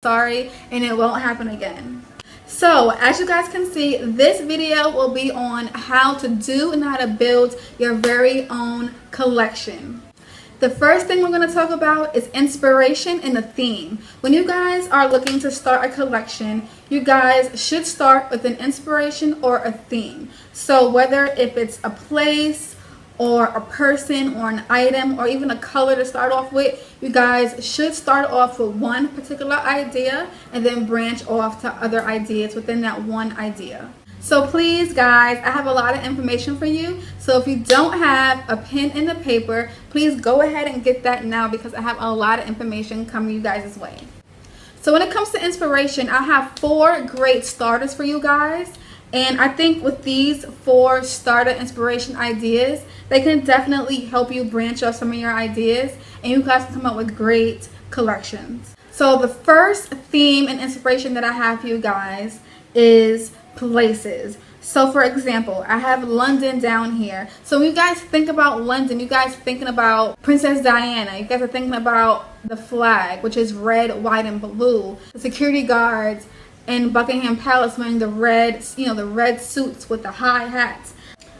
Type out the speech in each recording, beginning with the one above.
sorry, and it won't happen again. So as you guys can see, this video will be on how to do and how to build your very own collection. The first thing we're going to talk about is inspiration and a theme. When you guys are looking to start a collection, you guys should start with an inspiration or a theme. So whether if it's a place or a person or an item or even a color to start off with, you guys should start off with one particular idea and then branch off to other ideas within that one idea. So please guys, I have a lot of information for you. So if you don't have a pen and a paper, please go ahead and get that now because I have a lot of information coming you guys' way. So when it comes to inspiration, I have 4 great starters for you guys. And I think with these 4 starter inspiration ideas, they can definitely help you branch off some of your ideas and you guys can come up with great collections. So the first theme and inspiration that I have for you guys is places. So for example, I have London down here. So when you guys think about London, you guys thinking about Princess Diana. You guys are thinking about the flag, which is red, white, and blue. The security guards in Buckingham Palace wearing the red, the red suits with the high hats.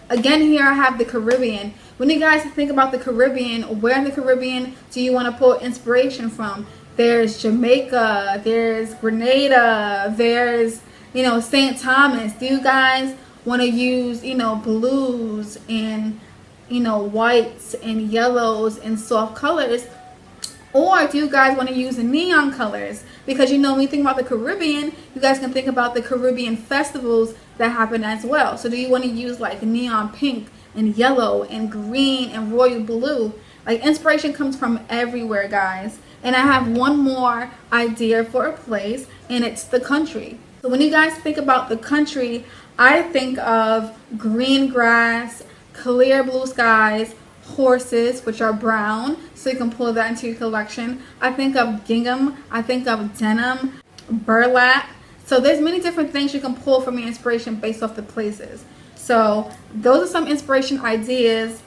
Again, here I have the Caribbean. When you guys think about the Caribbean, where in the Caribbean do you want to pull inspiration from? There's Jamaica, there's Grenada, there's St. Thomas. Do you guys want to use blues and whites and yellows and soft colors, or do you guys want to use neon colors? Because when you think about the Caribbean, you guys can think about the Caribbean festivals that happen as well. So do you want to use like neon pink and yellow and green and royal blue? Like, inspiration comes from everywhere, guys. And I have one more idea for a place, and it's the country. So when you guys think about the country, I think of green grass, clear blue skies, horses, which are brown, so you can pull that into your collection. I think of gingham, I think of denim, burlap. So there's many different things you can pull from your inspiration based off the places. So those are some inspiration ideas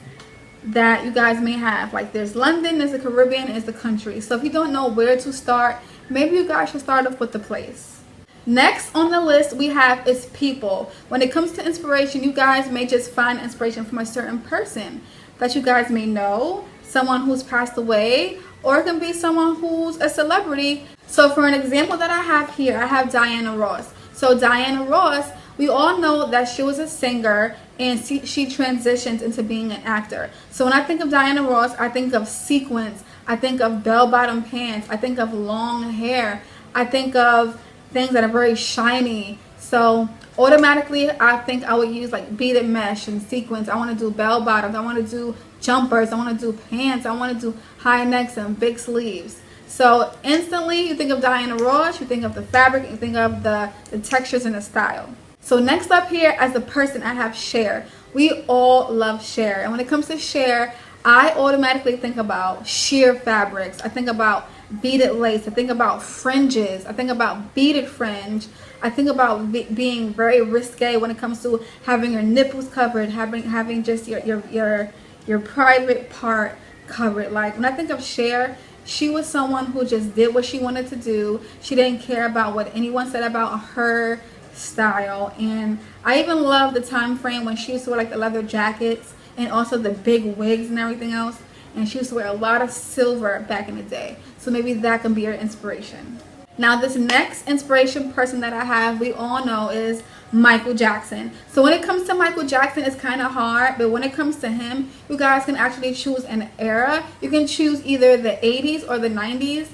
that you guys may have. Like, there's London, there's the Caribbean, there's the country. So if you don't know where to start, maybe you guys should start off with the place. Next on the list we have is people. When it comes to inspiration, you guys may just find inspiration from a certain person that you guys may know, someone who's passed away, or it can be someone who's a celebrity. So for an example that I have here, I have Diana Ross. So Diana Ross, we all know that she was a singer and she transitioned into being an actor. So when I think of Diana Ross, I think of sequins, I think of bell-bottom pants, I think of long hair, I think of things that are very shiny. So automatically I think I would use like beaded mesh and sequins. I want to do bell bottoms, I want to do jumpers, I want to do pants, I want to do high necks and big sleeves. So instantly you think of Diana Ross, you think of the fabric, you think of the textures and the style. So next up here as the person, I have Cher. We all love Cher, and when it comes to Cher, I automatically think about sheer fabrics. I think about beaded lace, I think about fringes, I think about beaded fringe, I think about being very risque when it comes to having your nipples covered, having just your private part covered. Like, when I think of Cher, she was someone who just did what she wanted to do. She didn't care about what anyone said about her style. And I even love the time frame when she used to wear like the leather jackets and also the big wigs and everything else. And she used to wear a lot of silver back in the day. So maybe that can be your inspiration. Now this next inspiration person that I have, we all know, is Michael Jackson. So when it comes to Michael Jackson, it's kind of hard, but when it comes to him, you guys can actually choose an era. You can choose either the 80s or the 90s.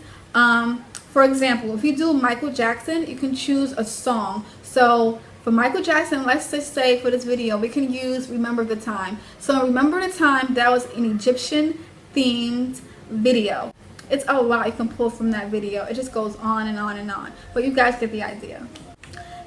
For example, if you do Michael Jackson, you can choose a song. So for Michael Jackson, let's just say for this video, we can use Remember the Time. So Remember the Time, that was an Egyptian themed video. It's a lot you can pull from that video. It just goes on and on and on. But you guys get the idea.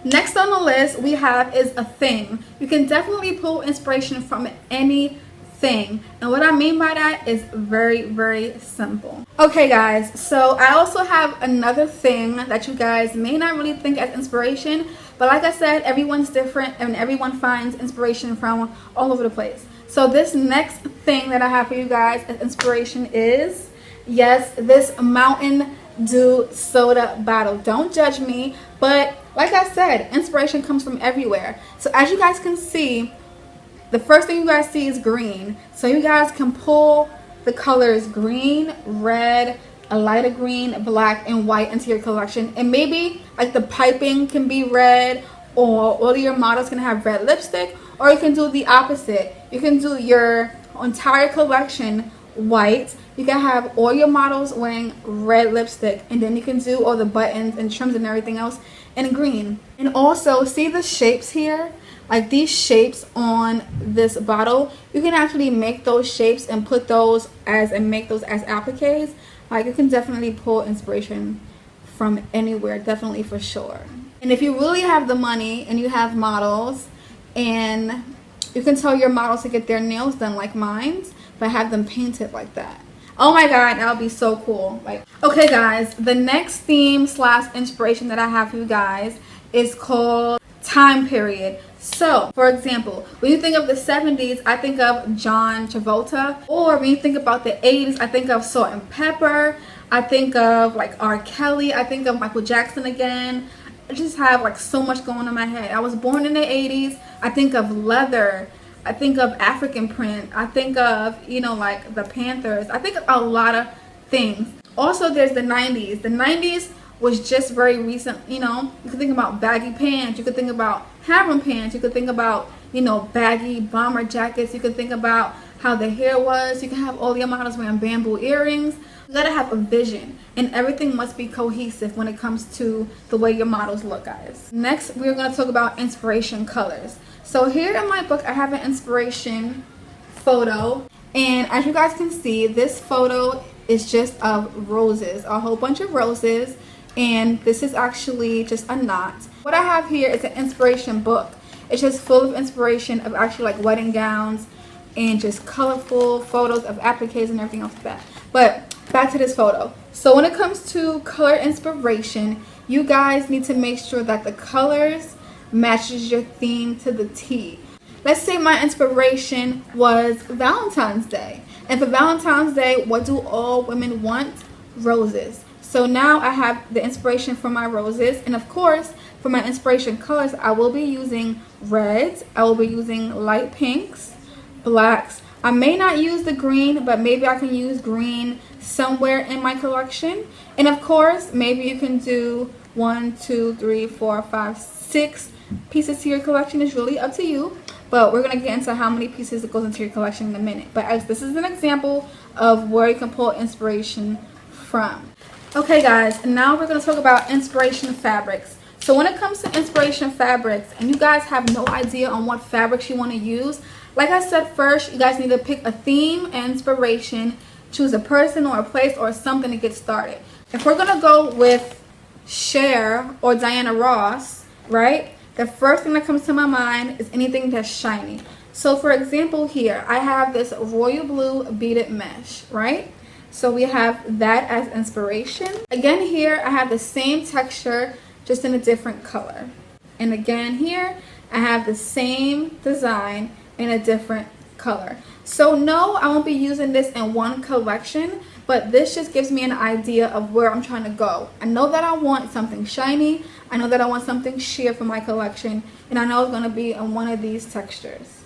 Next on the list we have is a thing. You can definitely pull inspiration from anything. And what I mean by that is very, very simple. Okay guys, so I also have another thing that you guys may not really think as inspiration. But like I said, everyone's different and everyone finds inspiration from all over the place. So this next thing that I have for you guys as inspiration is, yes, this mountain do soda bottle. Don't judge me, but like I said, inspiration comes from everywhere. So as you guys can see, the first thing you guys see is green. So you guys can pull the colors green, red, a lighter green, black, and white into your collection. And maybe like the piping can be red, or all of your models can have red lipstick, or you can do the opposite. You can do your entire collection white. You can have all your models wearing red lipstick, and then you can do all the buttons and trims and everything else in green. And also, see the shapes here? Like these shapes on this bottle, you can actually make those shapes and put those as, and make those as appliques. Like you can definitely pull inspiration from anywhere, definitely, for sure. And if you really have the money and you have models, and you can tell your models to get their nails done like mine, but have them painted like that. Oh my god, that would be so cool. Like, okay guys, the next theme slash inspiration that I have for you guys is called time period. So, for example, when you think of the 70s, I think of John Travolta. Or when you think about the 80s, I think of Salt and Pepper. I think of like R. Kelly. I think of Michael Jackson again. I just have like so much going on in my head. I was born in the 80s. I think of leather. I think of African print. I think of, you know, like the Panthers. I think of a lot of things. Also, there's the 90s. The 90s was just very recent. You know, you could think about baggy pants. You could think about harem pants. You could think about, you know, baggy bomber jackets. You could think about how the hair was. You can have all your models wearing bamboo earrings. You gotta have a vision, and everything must be cohesive when it comes to the way your models look, guys. Next, we're gonna talk about inspiration colors. So here in my book, I have an inspiration photo, and as you guys can see, this photo is just of roses, a whole bunch of roses, and this is actually just a knot. What I have here is an inspiration book. It's just full of inspiration of actually like wedding gowns and just colorful photos of appliques and everything else like that. But back to this photo. So when it comes to color inspiration, you guys need to make sure that the colors matches your theme to the T. Let's say my inspiration was Valentine's Day. And for Valentine's Day, what do all women want? Roses. So now I have the inspiration for my roses. And of course, for my inspiration colors, I will be using reds. I will be using light pinks, blacks. I may not use the green, but maybe I can use green somewhere in my collection. And of course, maybe you can do 1, 2, 3, 4, 5, 6 pieces to your collection. Is really up to you. But we're going to get into how many pieces it goes into your collection in a minute. But as this is an example of where you can pull inspiration from. Okay guys, now we're going to talk about inspiration fabrics. So when it comes to inspiration fabrics, and you guys have no idea on what fabrics you want to use, like I said, first you guys need to pick a theme and inspiration, choose a person or a place or something to get started. If we're going to go with Cher or Diana Ross, right, the first thing that comes to my mind is anything that's shiny. So for example here, I have this royal blue beaded mesh, right? So we have that as inspiration. Again here, I have the same texture, just in a different color. And again here, I have the same design in a different color. So no, I won't be using this in one collection, but this just gives me an idea of where I'm trying to go. I know that I want something shiny. I know that I want something sheer for my collection, and I know it's going to be in one of these textures.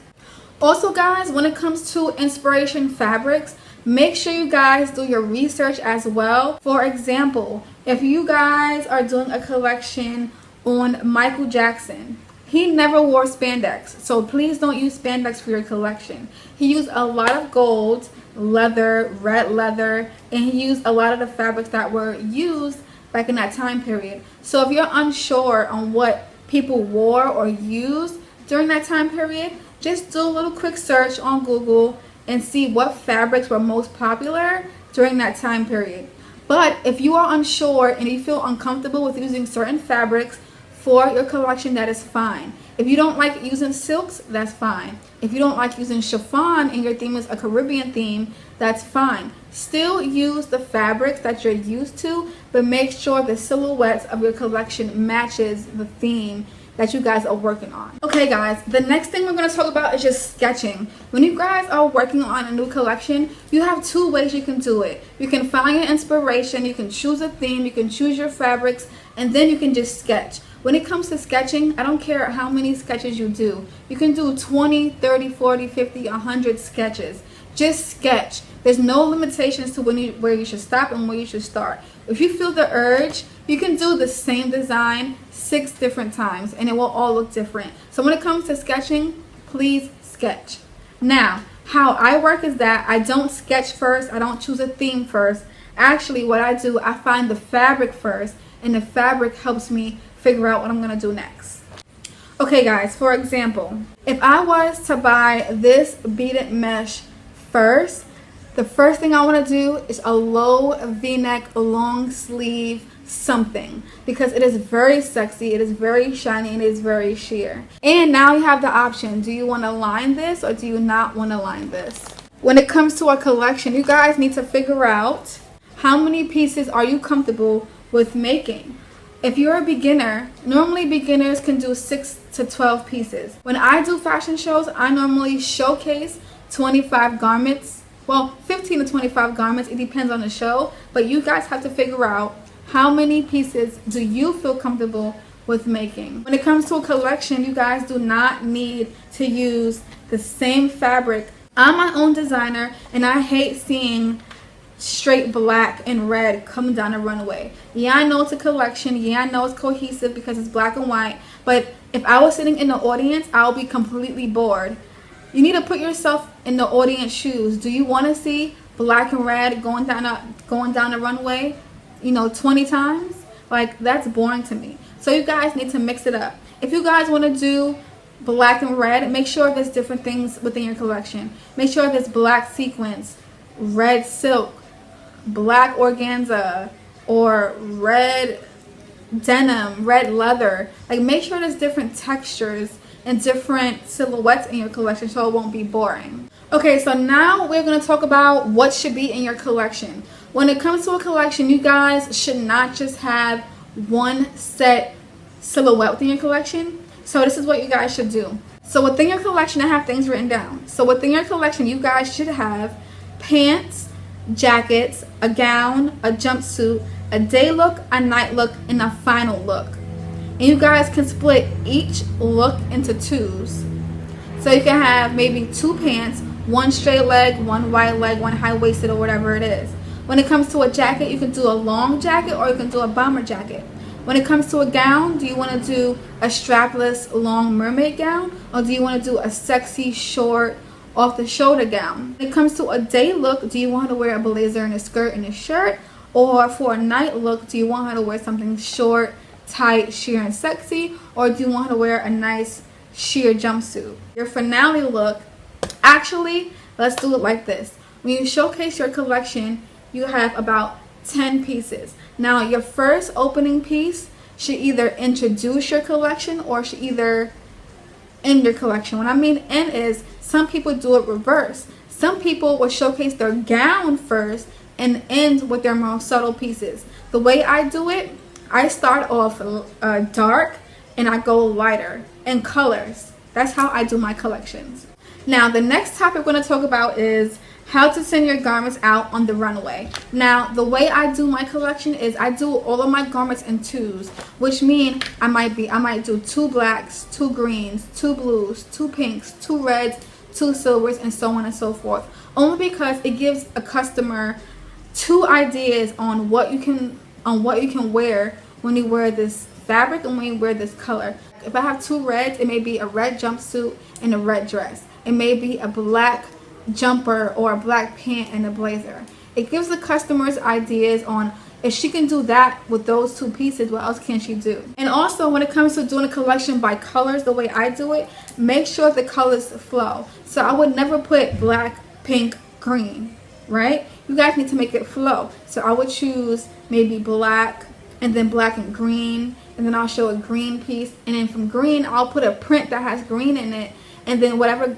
Also guys, when it comes to inspiration fabrics, make sure you guys do your research as well. For example, if you guys are doing a collection on Michael Jackson, he never wore spandex, so please don't use spandex for your collection. He used a lot of gold, leather, red leather, and he used a lot of the fabrics that were used back in that time period. So if you're unsure on what people wore or used during that time period, just do a little quick search on Google and see what fabrics were most popular during that time period. But if you are unsure and you feel uncomfortable with using certain fabrics for your collection, that is fine. If you don't like using silks, that's fine. If you don't like using chiffon and your theme is a Caribbean theme, that's fine. Still use the fabrics that you're used to, but make sure the silhouettes of your collection matches the theme that you guys are working on. Okay guys, the next thing we're going to talk about is just sketching. When you guys are working on a new collection, you have two ways you can do it. You can find your inspiration, you can choose a theme, you can choose your fabrics, and then you can just sketch. When it comes to sketching, I don't care how many sketches you do. You can do 20, 30, 40, 50, 100 sketches. Just sketch. There's no limitations to where you should stop and where you should start. If you feel the urge, you can do the same design 6 different times and it will all look different. So when it comes to sketching, please sketch. Now, how I work is that I don't sketch first. I don't choose a theme first. Actually, what I do, I find the fabric first, and the fabric helps me figure out what I'm going to do next. Okay guys, for example, if I was to buy this beaded mesh first, the first thing I want to do is a low v-neck, long sleeve something, because it is very sexy, it is very shiny, and it is very sheer. And now you have the option, do you want to line this or do you not want to line this? When it comes to a collection, you guys need to figure out how many pieces are you comfortable with making. If you're a beginner, normally beginners can do 6 to 12 pieces. When I do fashion shows, I normally showcase 25 garments. Well, 15 to 25 garments. It depends on the show. But you guys have to figure out how many pieces do you feel comfortable with making. When it comes to a collection, you guys do not need to use the same fabric. I'm my own designer and I hate seeing straight black and red coming down a runway. Yeah, I know it's a collection. Yeah, I know it's cohesive because it's black and white. But if I was sitting in the audience, I'll be completely bored. You need to put yourself in the audience shoes. Do you want to see black and red going down the runway, 20 times? Like, that's boring to me. So you guys need to mix it up. If you guys want to do black and red, make sure there's different things within your collection. Make sure there's black sequins, red silk, black organza, or red denim, red leather. Like, make sure there's different textures and different silhouettes in your collection so it won't be boring. Okay, so now we're going to talk about what should be in your collection. When it comes to a collection, you guys should not just have one set silhouette within your collection. So this is what you guys should do. So within your collection, I have things written down. So within your collection, you guys should have pants, jackets, a gown, a jumpsuit, a day look, a night look, and a final look. And you guys can split each look into 2s. So you can have maybe 2 pants, 1 straight leg, 1 wide leg, 1 high-waisted, or whatever it is. When it comes to a jacket, you can do a long jacket or you can do a bomber jacket. When it comes to a gown, do you want to do a strapless long mermaid gown, or do you want to do a sexy short off the shoulder gown? When it comes to a day look, do you want her to wear a blazer and a skirt and a shirt, or for a night look, do you want her to wear something short, tight, sheer, and sexy, or do you want her to wear a nice sheer jumpsuit? Your finale look, actually, let's do it like this. When you showcase your collection, you have about 10 pieces. Now, your first opening piece should either introduce your collection or should either end your collection. What I mean end is, some people do it reverse. Some people will showcase their gown first and end with their more subtle pieces. The way I do it, I start off dark and I go lighter in colors. That's how I do my collections. Now, the next topic we're going to talk about is how to send your garments out on the runway. Now, the way I do my collection is I do all of my garments in 2s, which mean I might do 2 blacks, 2 greens, 2 blues, 2 pinks, 2 reds, 2 silvers, and so on and so forth. Only because it gives a customer 2 ideas on what you can wear when you wear this fabric and when you wear this color. If I have 2 reds, it may be a red jumpsuit and a red dress. It may be a black jumper or a black pant and a blazer. It gives the customers ideas on if she can do that with those 2 pieces, what else can she do? And also, when it comes to doing a collection by colors, the way I do it, make sure the colors flow. So I would never put black, pink, green, right? You guys need to make it flow. So I would choose maybe black and then black and green, and then I'll show a green piece, and then from green I'll put a print that has green in it, and then whatever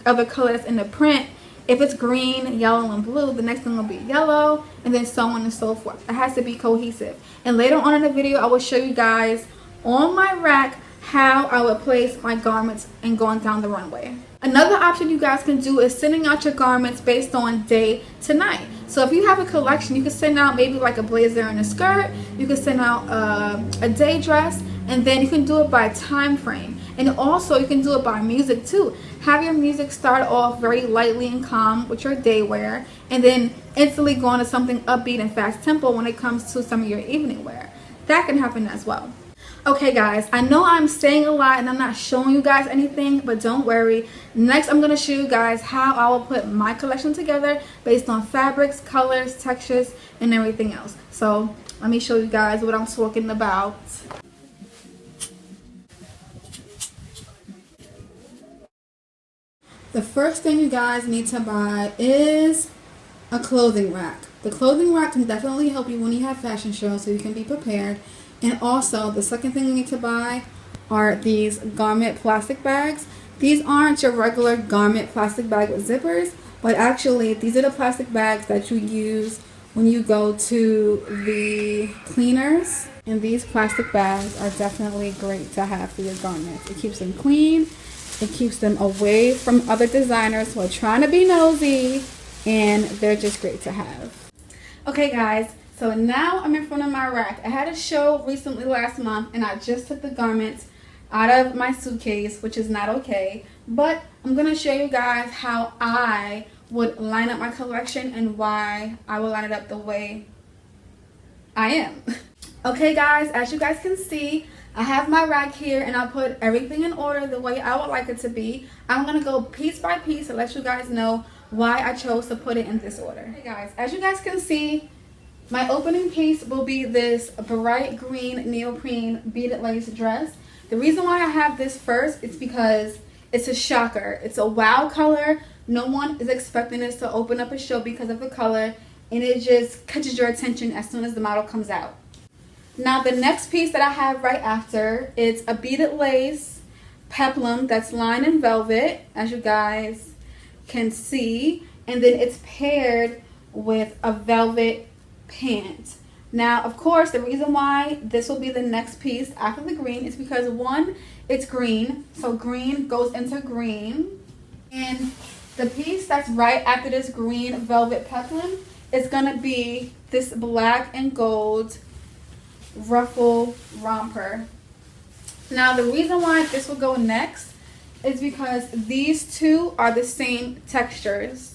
other color that's in the print, if it's green, yellow, and blue, the next thing will be yellow, and then so on and so forth. It has to be cohesive. And later on in the video, I will show you guys on my rack how I would place my garments and going down the runway. Another option you guys can do is sending out your garments based on day to night. So if you have a collection, you can send out maybe like a blazer and a skirt. You can send out a day dress, and then you can do it by time frame. And also you can do it by music too. Have your music start off very lightly and calm with your day wear, and then instantly go on to something upbeat and fast tempo when it comes to some of your evening wear. That can happen as well. Okay guys, I know I'm saying a lot and I'm not showing you guys anything, but don't worry. Next I'm going to show you guys how I will put my collection together based on fabrics, colors, textures, and everything else. So let me show you guys what I'm talking about. The first thing you guys need to buy is a clothing rack. The clothing rack can definitely help you when you have fashion shows, so you can be prepared. And also, the second thing you need to buy are these garment plastic bags. These aren't your regular garment plastic bag with zippers, but actually these are the plastic bags that you use when you go to the cleaners. And these plastic bags are definitely great to have for your garments. It keeps them clean. It keeps them away from other designers who are trying to be nosy, and they're just great to have. Okay guys, so now I'm in front of my rack. I had a show recently last month, and I just took the garments out of my suitcase, which is not okay. But I'm going to show you guys how I would line up my collection and why I will line it up the way I am. Okay guys, as you guys can see, I have my rack here, and I'll put everything in order the way I would like it to be. I'm going to go piece by piece to let you guys know why I chose to put it in this order. Okay guys, as you guys can see, my opening piece will be this bright green neoprene beaded lace dress. The reason why I have this first is because it's a shocker. It's a wow color. No one is expecting this to open up a show because of the color, and it just catches your attention as soon as the model comes out. Now the next piece that I have right after is a beaded lace peplum that's lined in velvet, as you guys can see, and then it's paired with a velvet pant. Now of course the reason why this will be the next piece after the green is because one, it's green, so green goes into green, and the piece that's right after this green velvet peplum is gonna be this black and gold ruffle romper. Now the reason why this will go next is because these two are the same textures.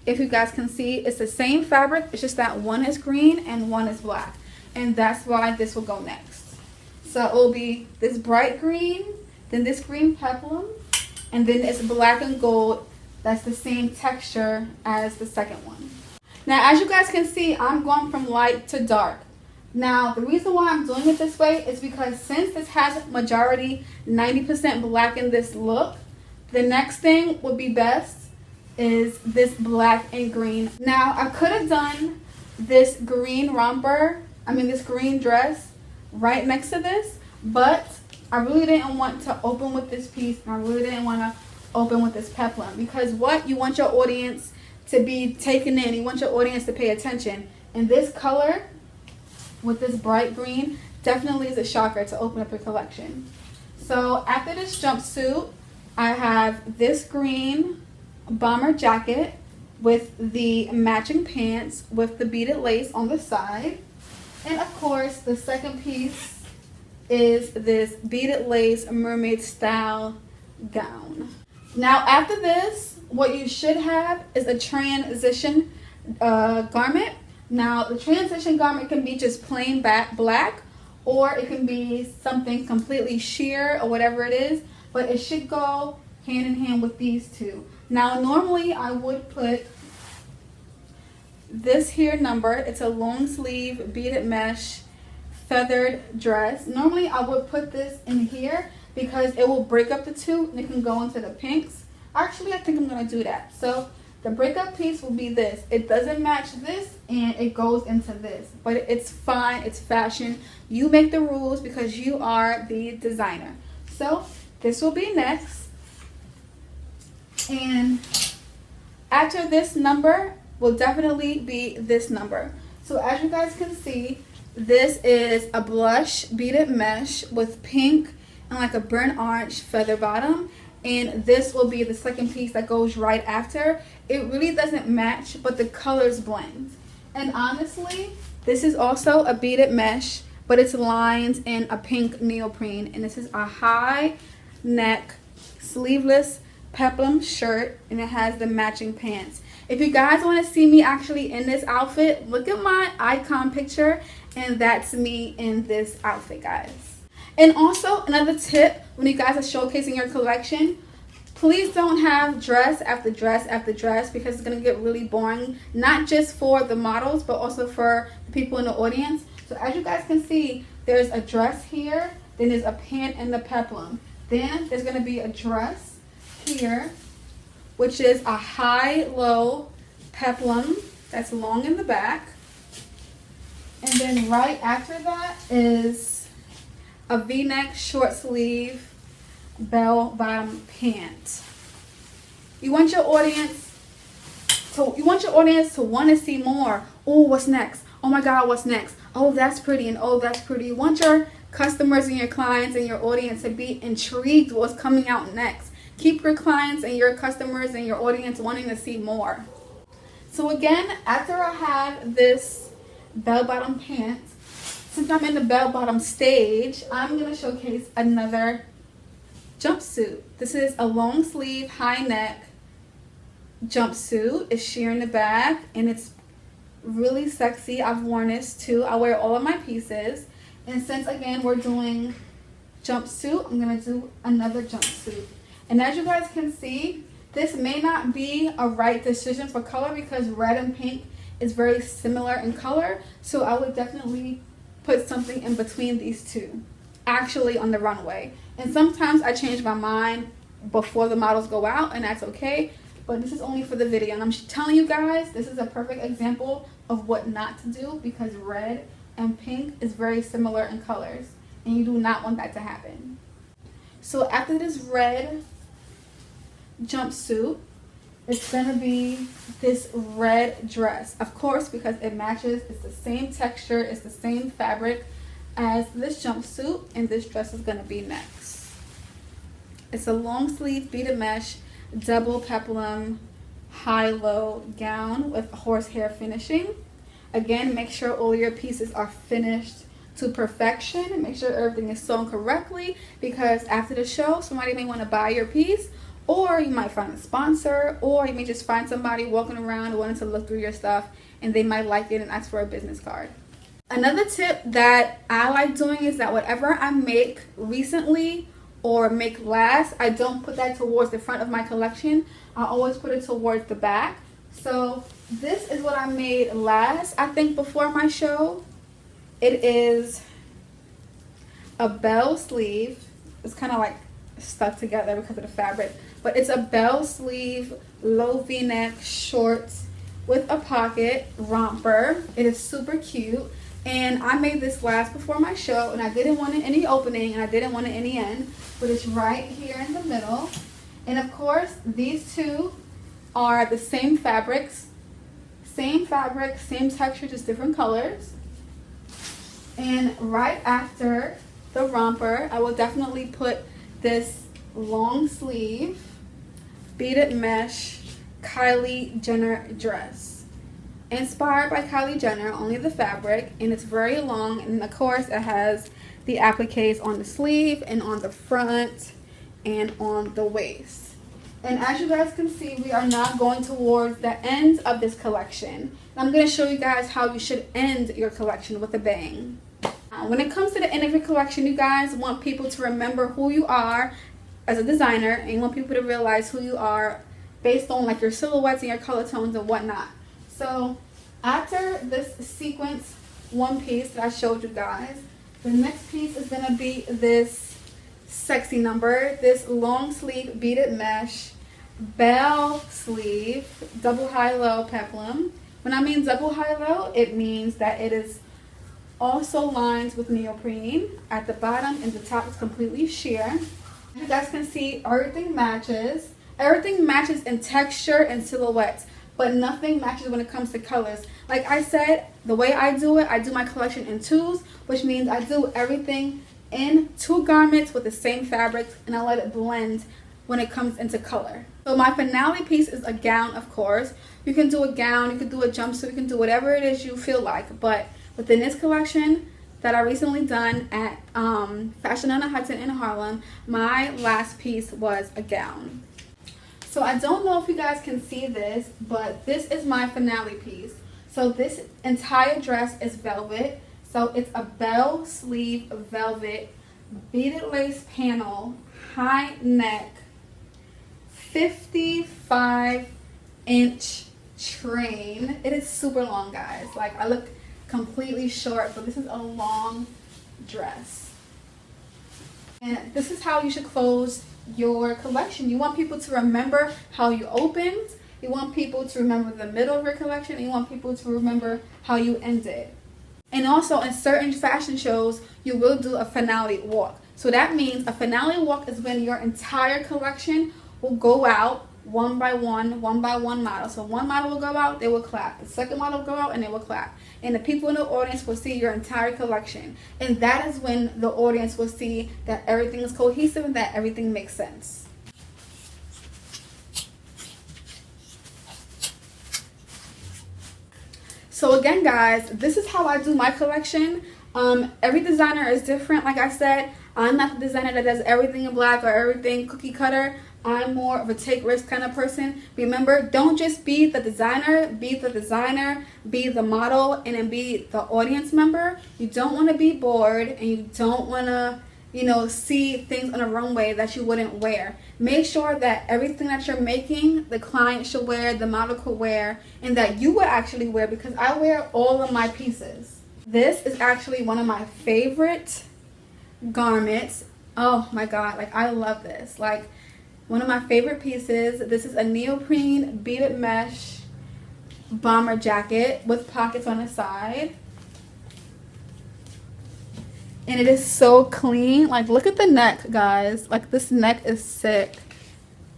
If you guys can see, it's the same fabric, it's just that one is green and one is black, and that's why this will go next. So it will be this bright green, then this green peplum, and then it's black and gold that's the same texture as the second one. Now as you guys can see, I'm going from light to dark. Now the reason why I'm doing it this way is because since this has majority 90% black in this look, the next thing would be best is this black and green. Now I could have done this green romper, this green dress right next to this, but I really didn't want to open with this piece, and I really didn't want to open with this peplum, because what you want your audience to be taken in, you want your audience to pay attention, and this color with this bright green definitely is a shocker to open up your collection. So after this jumpsuit, I have this green bomber jacket with the matching pants with the beaded lace on the side, and of course the second piece is this beaded lace mermaid style gown. Now after this, what you should have is a transition garment. Now the transition garment can be just plain black, or it can be something completely sheer or whatever it is, but it should go hand in hand with these two. Now normally I would put this here number, it's a long sleeve beaded mesh feathered dress. Normally I would put this in here because it will break up the two and it can go into the pinks. Actually I think I'm going to do that. So the breakup piece will be this. It doesn't match this and it goes into this, but it's fine, it's fashion. You make the rules because you are the designer. So this will be next, and after this number will definitely be this number. So as you guys can see, this is a blush beaded mesh with pink and like a burnt orange feather bottom. And this will be the second piece that goes right after. It really doesn't match, but the colors blend. And honestly, this is also a beaded mesh, but it's lined in a pink neoprene. And this is a high neck sleeveless peplum shirt, and it has the matching pants. If you guys want to see me actually in this outfit, look at my icon picture, and that's me in this outfit, guys. And also another tip, when you guys are showcasing your collection, please don't have dress after dress after dress, because it's going to get really boring, not just for the models but also for the people in the audience. So as you guys can see, there's a dress here, then there's a pant in the peplum, then there's going to be a dress here, which is a high-low peplum that's long in the back, and then right after that is a v-neck short sleeve bell bottom pant. You want your audience to want to see more. Oh, what's next? Oh my god, what's next? Oh, that's pretty, and oh, that's pretty. You want your customers and your clients and your audience to be intrigued with what's coming out next. Keep your clients and your customers and your audience wanting to see more. So again, after I have this bell bottom pant, since I'm in the bell bottom stage, I'm going to showcase another jumpsuit. This is a long sleeve, high neck jumpsuit. It's sheer in the back, and it's really sexy. I've worn this too. I wear all of my pieces. And since, again, we're doing jumpsuit, I'm going to do another jumpsuit. And as you guys can see, this may not be a right decision for color, because red and pink is very similar in color. So I would definitely put something in between these two, actually on the runway. And sometimes I change my mind before the models go out, and that's okay, but this is only for the video. And I'm telling you guys, this is a perfect example of what not to do, because red and pink is very similar in colors, and you do not want that to happen. So after this red jumpsuit, it's gonna be this red dress, of course, because it matches. It's the same texture, it's the same fabric as this jumpsuit, and this dress is gonna be next. It's a long sleeve beaded mesh double peplum high-low gown with horsehair finishing. Again, make sure all your pieces are finished to perfection, and make sure everything is sewn correctly, because after the show somebody may want to buy your piece, or you might find a sponsor, or you may just find somebody walking around wanting to look through your stuff, and they might like it and ask for a business card. Another tip that I like doing is that whatever I make recently or make last, I don't put that towards the front of my collection. I always put it towards the back. So this is what I made last, I think, before my show. It is a bell sleeve. It's kind of like stuck together because of the fabric, but it's a bell sleeve low v-neck shorts with a pocket romper. It is super cute, and I made this last before my show, and I didn't want it any opening and I didn't want it any end, but it's right here in the middle. And of course these two are the same fabrics, same texture, just different colors. And right after the romper, I will definitely put this long sleeve beaded mesh Kylie Jenner dress, inspired by Kylie Jenner, only the fabric, and it's very long, and of course it has the appliques on the sleeve and on the front and on the waist. And as you guys can see, we are now going towards the end of this collection, and I'm going to show you guys how you should end your collection with a bang. When it comes to the end of your collection, you guys want people to remember who you are as a designer, and you want people to realize who you are based on like your silhouettes and your color tones and whatnot. So after this sequence one piece that I showed you guys, the next piece is going to be this sexy number, this long sleeve beaded mesh bell sleeve double high-low peplum. When I mean double high-low, it means that it is also lined with neoprene at the bottom, and the top is completely sheer. You guys can see everything matches. Everything matches in texture and silhouettes, but nothing matches when it comes to colors. Like I said, the way I do it, I do my collection in twos, which means I do everything in 2 garments with the same fabrics, and I let it blend when it comes into color. So my finale piece is a gown, of course. You can do a gown, you can do a jumpsuit, you can do whatever it is you feel like. But within this collection that I recently done at Fashion on the Hudson in Harlem, my last piece was a gown. So I don't know if you guys can see this, but this is my finale piece. So this entire dress is velvet. So it's a bell sleeve velvet beaded lace panel, high neck, 55-inch train. It is super long, guys. Like, I look completely short, but this is a long dress. And this is how you should close your collection. You want people to remember how you opened. You want people to remember the middle of your collection. And you want people to remember how you ended. And also, in certain fashion shows, you will do a finale walk. So that means a finale walk is when your entire collection will go out one by one model. So one model will go out, they will clap. The second model will go out, and they will clap. And the people in the audience will see your entire collection. And that is when the audience will see that everything is cohesive and that everything makes sense. So again, guys, this is how I do my collection. Every designer is different. Like I said, I'm not the designer that does everything in black or everything cookie cutter. I'm more of a take risk kind of person. Remember, don't just be the designer, be the model, and then be the audience member. You don't want to be bored, and you don't want to, see things on a runway that you wouldn't wear. Make sure that everything that you're making, the client should wear, the model could wear, and that you would actually wear, because I wear all of my pieces. This is actually one of my favorite garments. Oh my God, like, I love this. Like, one of my favorite pieces. This is a neoprene beaded mesh bomber jacket with pockets on the side. And it is so clean. Like, look at the neck, guys. Like, this neck is sick.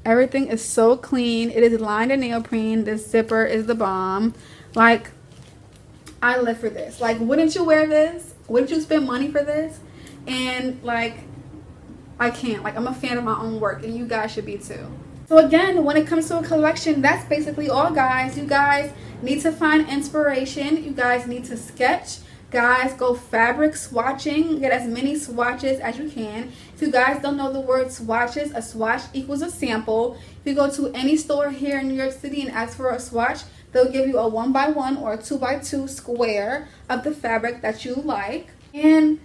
Everything is so clean. It is lined in neoprene. This zipper is the bomb. Like, I live for this. Like, wouldn't you wear this? Wouldn't you spend money for this? And like, I can't. Like, I'm a fan of my own work, and you guys should be too. So again, when it comes to a collection, that's basically all, guys. You guys need to find inspiration. You guys need to sketch. Guys, go fabric swatching. Get as many swatches as you can. If you guys don't know the word swatches, a swatch equals a sample. If you go to any store here in New York City and ask for a swatch, they'll give you a 1x1 or a 2x2 square of the fabric that you like. And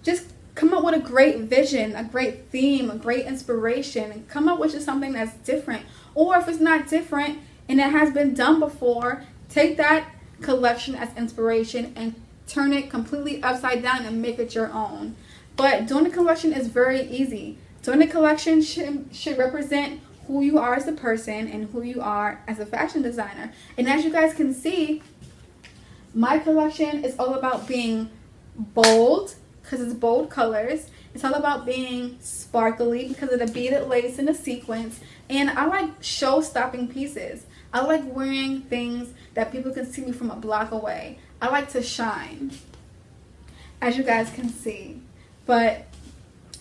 just come up with a great vision, a great theme, a great inspiration, and come up with just something that's different. Or if it's not different and it has been done before, take that collection as inspiration and turn it completely upside down and make it your own. But doing a collection is very easy. Doing a collection should represent who you are as a person and who you are as a fashion designer. And as you guys can see, my collection is all about being bold, because it's bold colors. It's all about being sparkly because of the beaded lace and the sequins. And I like show-stopping pieces. I like wearing things that people can see me from a block away. I like to shine, as you guys can see. But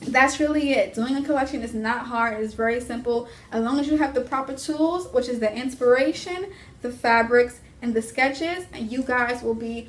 that's really it. Doing a collection is not hard. It's very simple. As long as you have the proper tools, which is the inspiration, the fabrics, and the sketches, and you guys will be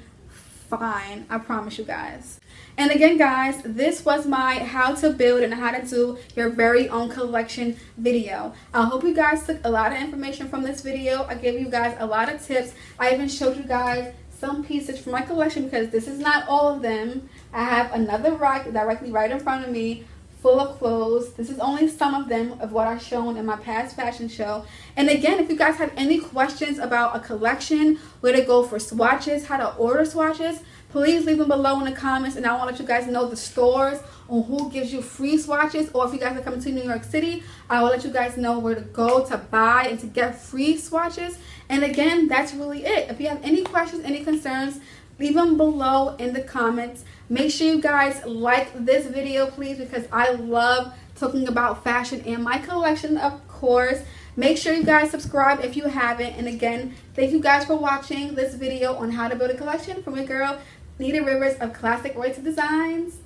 fine. I promise you guys. And again, guys, this was my how to build and how to do your very own collection video. I hope you guys took a lot of information from this video. I gave you guys a lot of tips. I even showed you guys some pieces from my collection, because this is not all of them. I have another rack directly right in front of me full of clothes. This is only some of them of what I've shown in my past fashion show. And again, if you guys have any questions about a collection, where to go for swatches, how to order swatches, please leave them below in the comments, and I want to let you guys know the stores on who gives you free swatches. Or if you guys are coming to New York City, I will let you guys know where to go to buy and to get free swatches. And again, that's really it. If you have any questions, any concerns, leave them below in the comments. Make sure you guys like this video, please, because I love talking about fashion and my collection, of course. Make sure you guys subscribe if you haven't. And again, thank you guys for watching this video on how to build a collection from your girl, Nita Rivers of Classic Royalty Designs.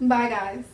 Bye, guys.